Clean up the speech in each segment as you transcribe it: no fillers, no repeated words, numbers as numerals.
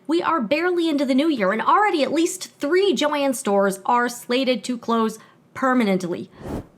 We are barely into the new year, and already at least 3 JOANN stores are slated to close permanently.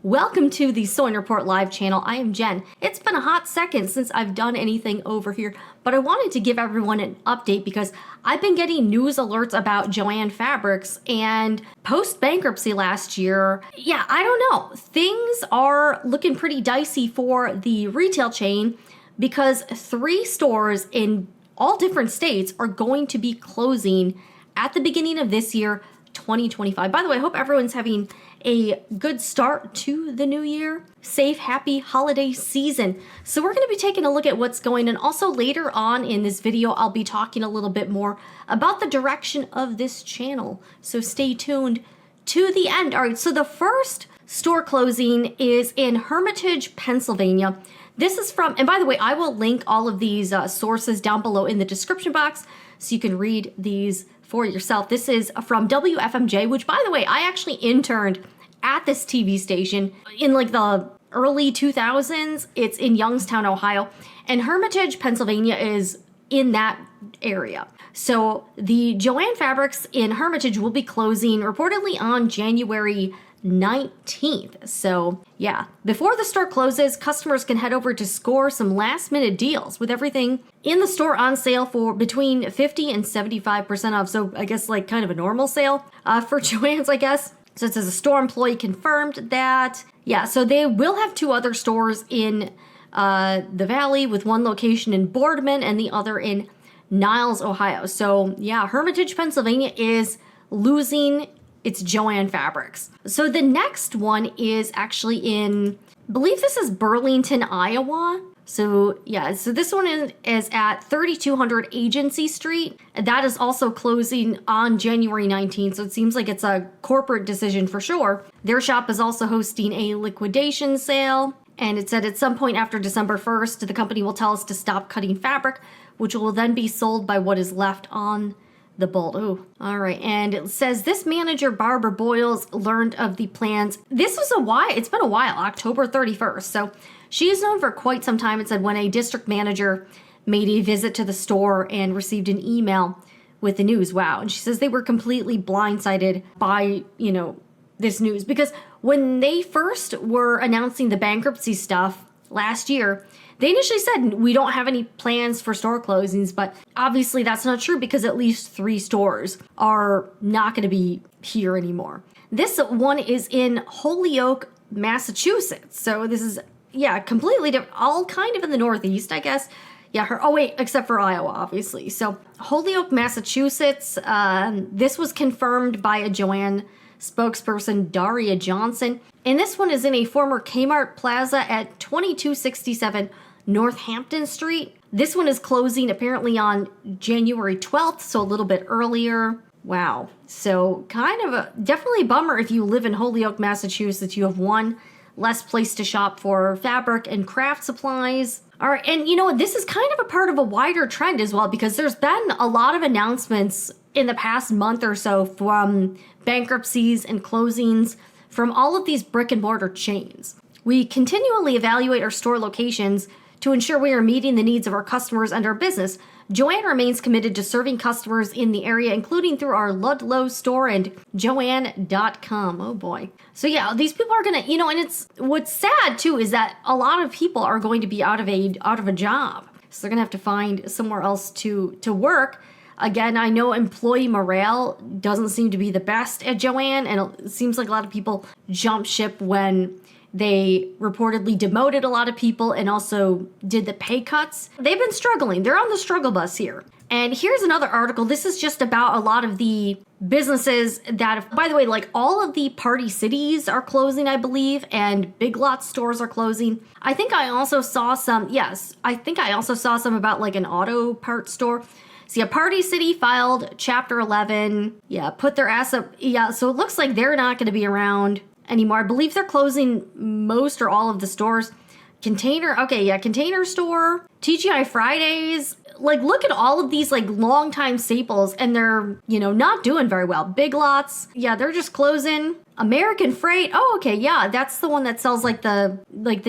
Welcome to the Sew and Report Live channel. I am Jen. It's been a hot second since I've done anything over here, but I wanted to give everyone an update because I've been getting news alerts about JOANN Fabrics, and post-bankruptcy last year, I don't know. Things are looking pretty dicey for the retail chain because 3 stores in all different states are going to be closing at the beginning of this year, 2025. By the way, I hope everyone's having a good start to the new year. Safe, happy holiday season. So we're going to be taking a look at what's going on. Also later on in this video, I'll be talking a little bit more about the direction of this channel. So stay tuned to the end. All right, so the first store closing is in Hermitage, Pennsylvania. This is from, and by the way, I will link all of these sources down below in the description box so you can read these for yourself. This is from WFMJ, which by the way, I actually interned at this TV station in like the early 2000s. It's in Youngstown, Ohio, and Hermitage, Pennsylvania is in that area. So the JOANN Fabrics in Hermitage will be closing reportedly on January 19th. So yeah, before the store closes, customers can head over to score some last minute deals with everything in the store on sale for between 50 and 75% off. So I guess like kind of a normal sale for JOANN's, I guess. So it says a store employee confirmed that. Yeah, so they will have 2 other stores in the Valley, with one location in Boardman and the other in Niles, Ohio. So yeah, Hermitage, Pennsylvania is losing its JOANN Fabrics. So the next one is actually in, I believe this is Burlington, Iowa. So yeah, so this one is at 3200 Agency Street. That is also closing on January 19th. So it seems like it's a corporate decision for sure. Their shop is also hosting a liquidation sale. And it said at some point after December 1st, the company will tell us to stop cutting fabric, which will then be sold by what is left on the bolt. Oh, all right. And it says this manager, Barbara Boyles, learned of the plans. This was a while. It's been a while, October 31st. So she is known for quite some time. It said when a district manager made a visit to the store and received an email with the news. Wow. And she says they were completely blindsided by, this news, because when they first were announcing the bankruptcy stuff last year, they initially said, we don't have any plans for store closings, but obviously that's not true because at least 3 stores are not going to be here anymore. This one is in Holyoke, Massachusetts. So this is, completely different, all kind of in the Northeast, I guess. Yeah, except for Iowa, obviously. So Holyoke, Massachusetts, this was confirmed by a JOANN spokesperson, Daria Johnson. And this one is in a former Kmart Plaza at 2267 Northampton Street. This one is closing apparently on January 12th, so a little bit earlier. Wow. So kind of a definitely a bummer if you live in Holyoke, Massachusetts. You have one less place to shop for fabric and craft supplies. All right, and this is kind of a part of a wider trend as well, because there's been a lot of announcements in the past month or so from bankruptcies and closings from all of these brick and mortar chains. We continually evaluate our store locations to ensure we are meeting the needs of our customers and our business. JOANN remains committed to serving customers in the area, including through our Ludlow store and joann.com. Oh boy. So yeah, these people are gonna, and it's what's sad too is that a lot of people are going to be out of a job. So they're gonna have to find somewhere else to work. Again, I know employee morale doesn't seem to be the best at JOANN, and it seems like a lot of people jump ship when they reportedly demoted a lot of people and also did the pay cuts. They've been struggling. They're on the struggle bus here. And here's another article. This is just about a lot of the businesses that, by the way, like all of the Party Cities are closing, I believe, and Big Lots stores are closing. I think I also saw some about like an auto parts store. So yeah, Party City filed Chapter 11. Yeah, put their ass up. Yeah, so it looks like they're not going to be around anymore. I believe they're closing most or all of the stores. Container Store, TGI Fridays. Like, look at all of these like longtime staples, and they're, not doing very well. Big Lots, yeah, they're just closing. American Freight, oh, okay, yeah, that's the one that sells like the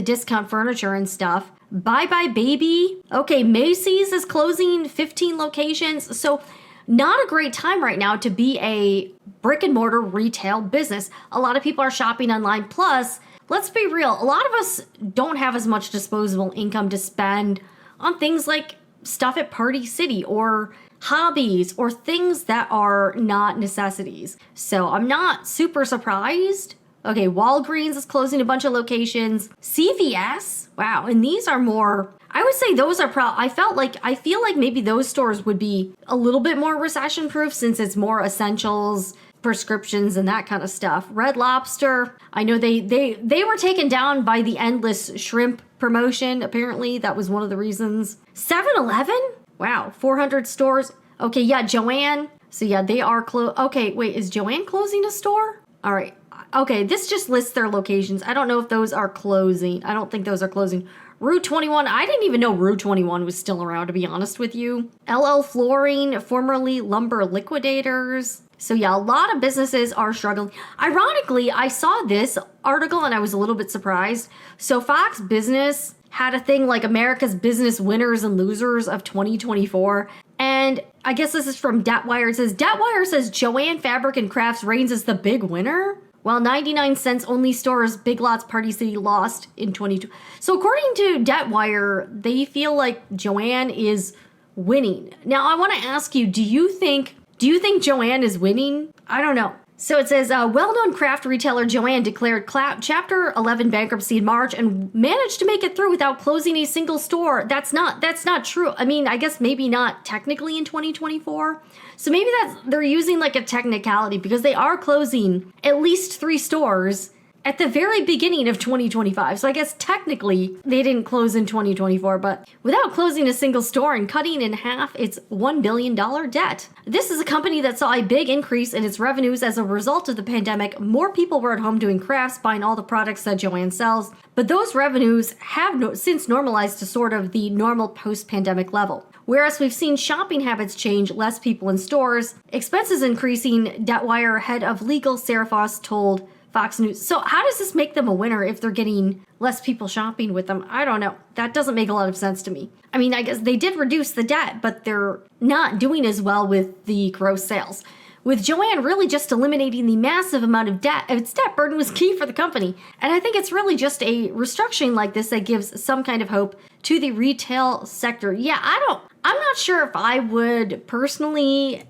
discount furniture and stuff. Bye Bye Baby, okay, Macy's is closing 15 locations. So not a great time right now to be a brick and mortar retail business. A lot of people are shopping online. Plus, let's be real, a lot of us don't have as much disposable income to spend on things like stuff at Party City or hobbies or things that are not necessities. So I'm not super surprised. Okay, Walgreens is closing a bunch of locations. CVS, wow, and these are more, I would say those are I feel like maybe those stores would be a little bit more recession proof since it's more essentials, prescriptions, and that kind of stuff. Red Lobster, I know they were taken down by the endless shrimp promotion. Apparently, that was one of the reasons. 7-Eleven? Wow, 400 stores. Okay, yeah, JOANN. So yeah, they are okay, wait, is JOANN closing a store? All right. Okay, this just lists their locations. I don't know if those are closing. I don't think those are closing. Rue 21, I didn't even know Rue 21 was still around, to be honest with you. LL Flooring, formerly Lumber Liquidators. So yeah, a lot of businesses are struggling. Ironically, I saw this article and I was a little bit surprised. So Fox Business had a thing like America's Business Winners and Losers of 2024. And I guess this is from Debtwire. It says, Debtwire says JOANN Fabric and Crafts reigns as the big winner, while 99 cents only stores Big Lots Party City lost in 22. So according to Debtwire, they feel like JOANN is winning. Now I want to ask you, do you think JOANN is winning? I don't know. So it says, well-known craft retailer JOANN declared Chapter 11 bankruptcy in March and managed to make it through without closing a single store. That's not true. I mean, I guess maybe not technically in 2024. So maybe they're using like a technicality because they are closing at least 3 stores at the very beginning of 2025. So I guess technically they didn't close in 2024, but without closing a single store and cutting in half its $1 billion debt. This is a company that saw a big increase in its revenues as a result of the pandemic. More people were at home doing crafts, buying all the products that JOANN sells, but those revenues have since normalized to sort of the normal post-pandemic level. Whereas we've seen shopping habits change, less people in stores, expenses increasing, Debtwire head of legal Sarah Foss told Fox News. So how does this make them a winner if they're getting less people shopping with them? I don't know. That doesn't make a lot of sense to me. I mean, I guess they did reduce the debt, but they're not doing as well with the gross sales. With JOANN really just eliminating the massive amount of debt, its debt burden was key for the company. And I think it's really just a restructuring like this that gives some kind of hope to the retail sector. Yeah, I'm not sure if I would personally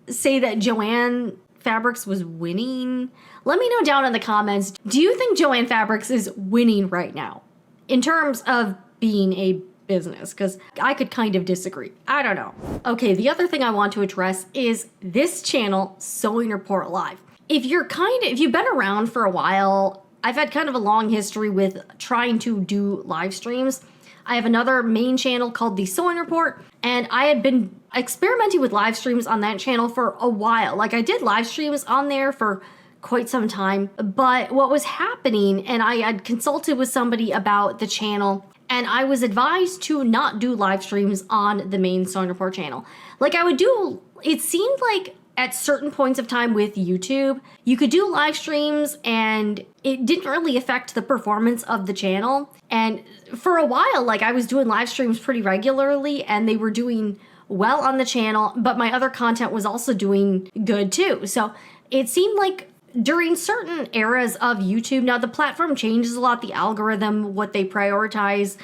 say that JOANN Fabrics was winning. Let me know down in the comments, do you think JOANN Fabrics is winning right now in terms of being a business? Because I could kind of disagree. I don't know. Okay, the other thing I want to address is this channel, Sewing Report Live. If you've been around for a while, I've had kind of a long history with trying to do live streams. I have another main channel called the Sewing Report, and I had been experimenting with live streams on that channel for a while. Like I did live streams on there for quite some time, but what was happening, and I had consulted with somebody about the channel, and I was advised to not do live streams on the main Sewing Report channel. Like I would do, it seemed like at certain points of time with YouTube, you could do live streams and it didn't really affect the performance of the channel. And for a while, like I was doing live streams pretty regularly and they were doing well on the channel, but my other content was also doing good too. So it seemed like during certain eras of YouTube, now the platform changes a lot, the algorithm, what they prioritize.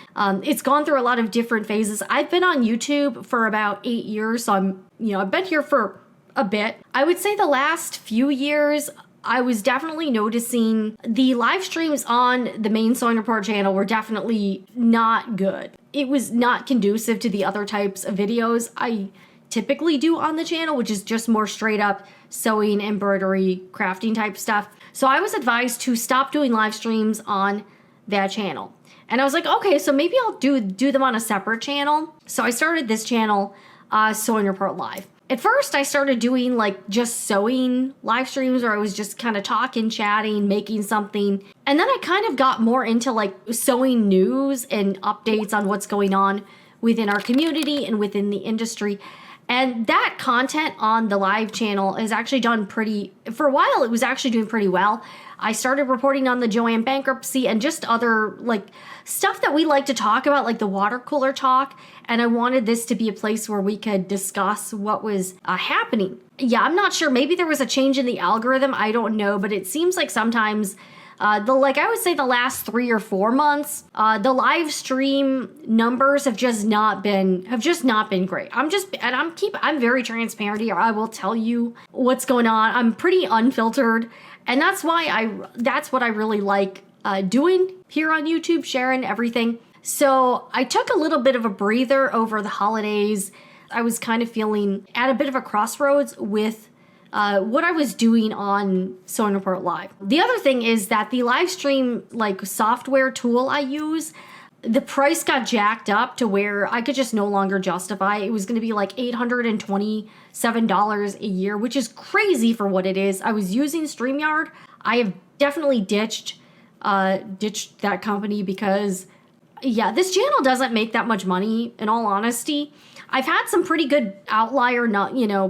It's gone through a lot of different phases. I've been on YouTube for about 8 years, so I've been here for a bit. I would say the last few years, I was definitely noticing the live streams on the main Sewing Report channel were definitely not good. It was not conducive to the other types of videos I typically do on the channel, which is just more straight up sewing, embroidery, crafting type stuff. So I was advised to stop doing live streams on that channel. And I was like, okay, so maybe I'll do them on a separate channel. So I started this channel, Sewing Report Live. At first, I started doing like just sewing live streams where I was just kind of talking, chatting, making something. And then I kind of got more into like sewing news and updates on what's going on within our community and within the industry. And that content on the live channel is actually done for a while, it was actually doing pretty well. I started reporting on the JOANN bankruptcy and just other like stuff that we like to talk about, like the water cooler talk. And I wanted this to be a place where we could discuss what was happening. Yeah, I'm not sure. Maybe there was a change in the algorithm. I don't know. But it seems like sometimes I would say the last 3 or 4 months, the live stream numbers have just not been great. I'm very transparent here. I will tell you what's going on. I'm pretty unfiltered, and that's what I really like doing here on YouTube, sharing everything. So I took a little bit of a breather over the holidays. I was kind of feeling at a bit of a crossroads with what I was doing on Sewing Report Live. The other thing is that the live stream software tool I use, the price got jacked up to where I could just no longer justify. It was going to be like $827 a year, which is crazy for what it is. I was using StreamYard. I have definitely ditched that company because, yeah, this channel doesn't make that much money, in all honesty. I've had some pretty good outlier,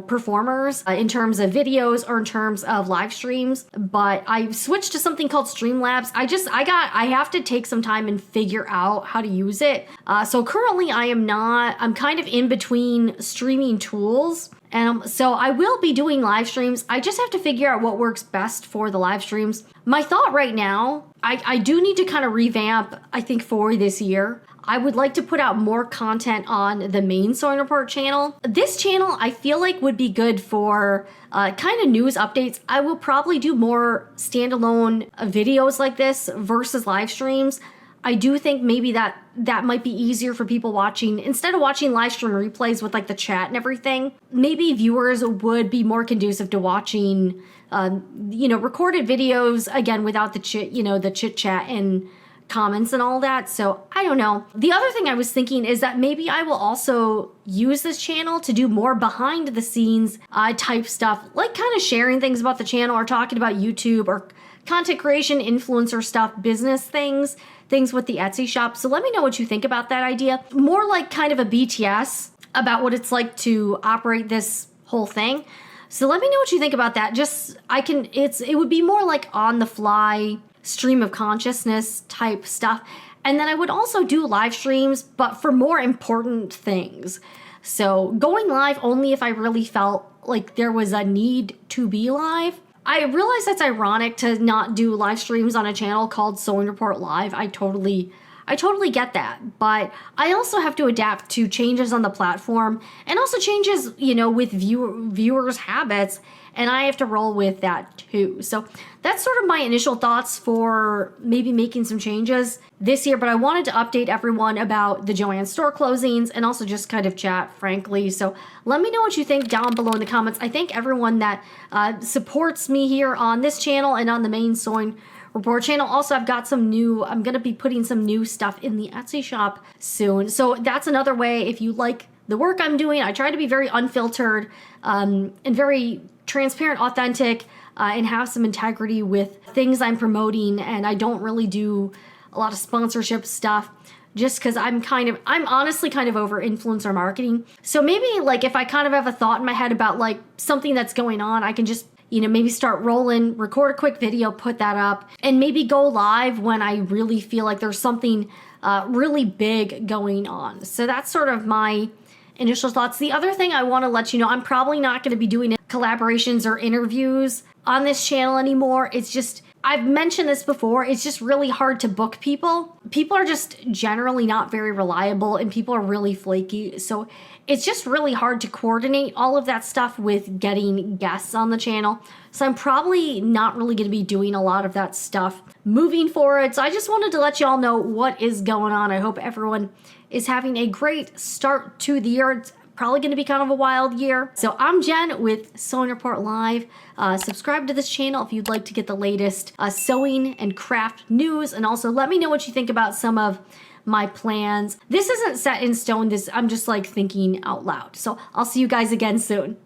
performers in terms of videos or in terms of live streams, but I switched to something called Streamlabs. I have to take some time and figure out how to use it. So currently I'm kind of in between streaming tools. And so I will be doing live streams. I just have to figure out what works best for the live streams. My thought right now, I do need to kind of revamp, I think, for this year. I would like to put out more content on the main Sewing Report channel. This channel, I feel like, would be good for kind of news updates. I will probably do more standalone videos like this versus live streams. I do think maybe that might be easier for people watching. Instead of watching live stream replays with the chat and everything, maybe viewers would be more conducive to watching, recorded videos, again, without the chit chat and comments and all that. So I don't know. The other thing I was thinking is that maybe I will also use this channel to do more behind the scenes type stuff, like kind of sharing things about the channel or talking about YouTube or content creation, influencer stuff, business things with the Etsy shop. So let me know what you think about that idea. More like kind of a BTS about what it's like to operate this whole thing. So let me know what you think about that. It would be more like on the fly stream of consciousness type stuff. And then I would also do live streams, but for more important things. So going live only if I really felt like there was a need to be live. I realize that's ironic to not do live streams on a channel called Sewing Report Live. I totally get that, but I also have to adapt to changes on the platform and also changes, with viewers' habits, and I have to roll with that too. So that's sort of my initial thoughts for maybe making some changes this year, but I wanted to update everyone about the JOANN store closings and also just kind of chat, frankly. So let me know what you think down below in the comments. I thank everyone that supports me here on this channel and on the main Sewing Report channel. Also, I'm going to be putting some new stuff in the Etsy shop soon. So that's another way, if you like the work I'm doing. I try to be very unfiltered and very transparent, authentic, and have some integrity with things I'm promoting. And I don't really do a lot of sponsorship stuff just because I'm honestly kind of over influencer marketing. So maybe if I kind of have a thought in my head about something that's going on, I can just maybe start rolling, record a quick video, put that up, and maybe go live when I really feel like there's something really big going on. So that's sort of my initial thoughts. The other thing I want to let you know, I'm probably not going to be doing collaborations or interviews on this channel anymore. It's just, I've mentioned this before, it's just really hard to book people. People are just generally not very reliable and people are really flaky. So it's just really hard to coordinate all of that stuff with getting guests on the channel. So I'm probably not really going to be doing a lot of that stuff moving forward. So I just wanted to let you all know what is going on. I hope everyone is having a great start to the year. It's probably going to be kind of a wild year. So I'm Jen with Sewing Report Live. Subscribe to this channel if you'd like to get the latest sewing and craft news. And also let me know what you think about some of my plans. This isn't set in stone. I'm just thinking out loud. So I'll see you guys again soon.